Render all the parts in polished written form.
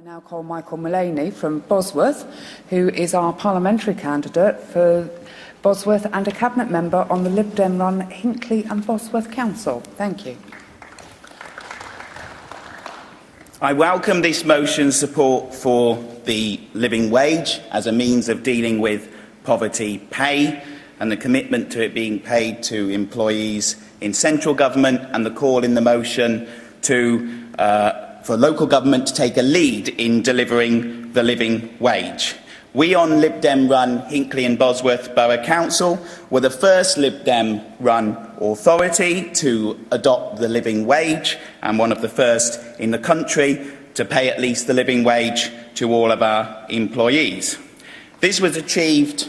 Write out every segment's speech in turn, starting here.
I now call Michael Mullaney from Bosworth, who is our parliamentary candidate for Bosworth and a cabinet member on the Lib Dem-run Hinckley and Bosworth Council. Thank you. I welcome this motion's support for the living wage as a means of dealing with poverty pay and the commitment to it being paid to employees in central government, and the call in the motion for local government to take a lead in delivering the living wage. We on Lib Dem-run Hinckley and Bosworth Borough Council were the first Lib Dem-run authority to adopt the living wage and one of the first in the country to pay at least the living wage to all of our employees. This was achieved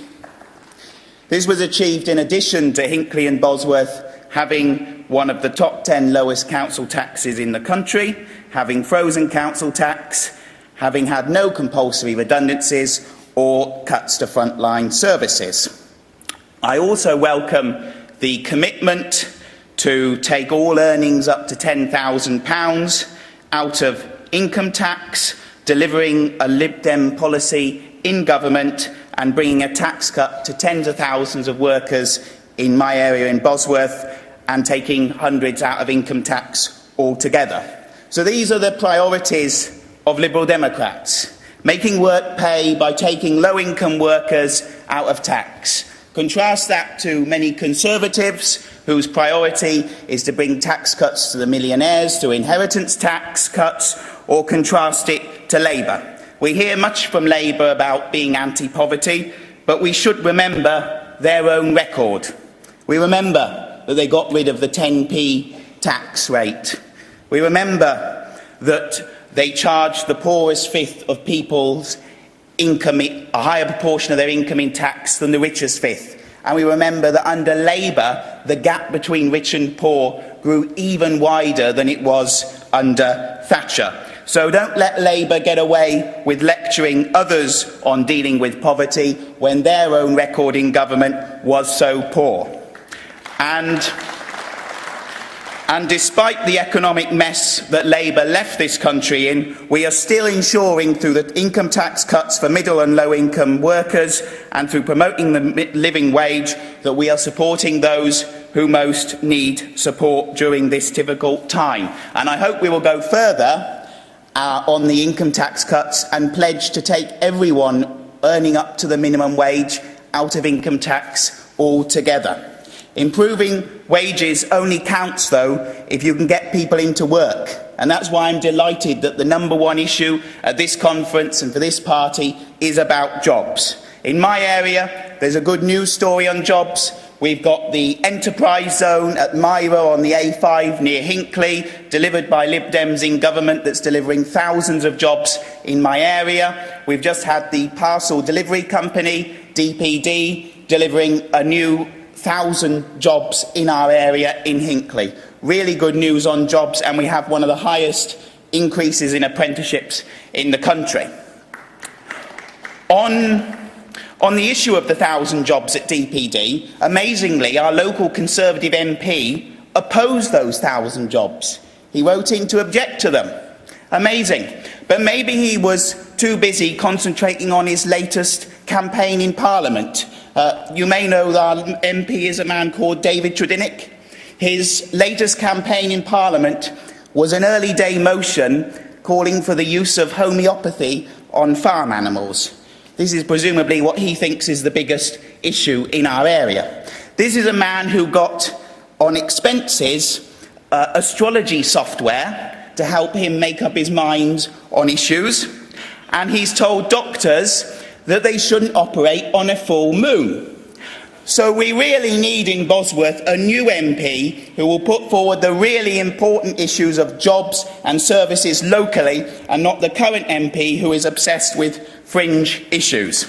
in addition to Hinckley and Bosworth having one of the top 10 lowest council taxes in the country, having frozen council tax, having had no compulsory redundancies or cuts to frontline services. I also welcome the commitment to take all earnings up to £10,000 out of income tax, delivering a Lib Dem policy in government and bringing a tax cut to tens of thousands of workers in my area in Bosworth and taking hundreds out of income tax altogether. So these are the priorities of Liberal Democrats: making work pay by taking low-income workers out of tax. Contrast that to many Conservatives whose priority is to bring tax cuts to the millionaires, to inheritance tax cuts, or contrast it to Labour. We hear much from Labour about being anti-poverty, but we should remember their own record. We remember that they got rid of the 10p tax rate. We remember that they charged the poorest fifth of people's income, a higher proportion of their income in tax than the richest fifth. And we remember that under Labour, the gap between rich and poor grew even wider than it was under Thatcher. So don't let Labour get away with lecturing others on dealing with poverty when their own record in government was so poor. And despite the economic mess that Labour left this country in, we are still ensuring through the income tax cuts for middle and low income workers and through promoting the living wage that we are supporting those who most need support during this difficult time. And I hope we will go further on the income tax cuts and pledge to take everyone earning up to the minimum wage out of income tax altogether. Improving wages only counts, though, if you can get people into work. And that's why I'm delighted that the number one issue at this conference and for this party is about jobs. In my area, there's a good news story on jobs. We've got the enterprise zone at Myra on the A5 near Hinckley, delivered by Lib Dems in government, that's delivering thousands of jobs in my area. We've just had the parcel delivery company, DPD, delivering a new 1,000 jobs in our area in Hinckley. Really good news on jobs, and we have one of the highest increases in apprenticeships in the country. On the issue of the 1,000 jobs at DPD, amazingly, our local Conservative MP opposed those 1,000 jobs. He wrote in to object to them. Amazing. But maybe he was too busy concentrating on his latest campaign in Parliament. You may know that our MP is a man called David Tredinnick. His latest campaign in Parliament was an early day motion calling for the use of homeopathy on farm animals. This is presumably what he thinks is the biggest issue in our area. This is a man who got on expenses astrology software to help him make up his mind on issues, and he's told doctors that they shouldn't operate on a full moon. So we really need in Bosworth a new MP who will put forward the really important issues of jobs and services locally, and not the current MP who is obsessed with fringe issues.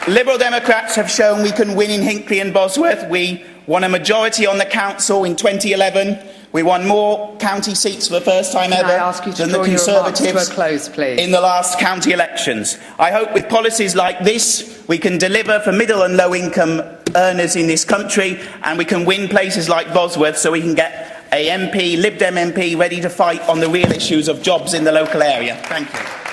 Liberal Democrats have shown we can win in Hinckley and Bosworth. We won a majority on the council in 2011. We won more county seats for the first time ever than the Conservatives in the last county elections. I hope with policies like this we can deliver for middle and low income earners in this country, and we can win places like Bosworth so we can get a MP, Lib Dem MP, ready to fight on the real issues of jobs in the local area. Thank you.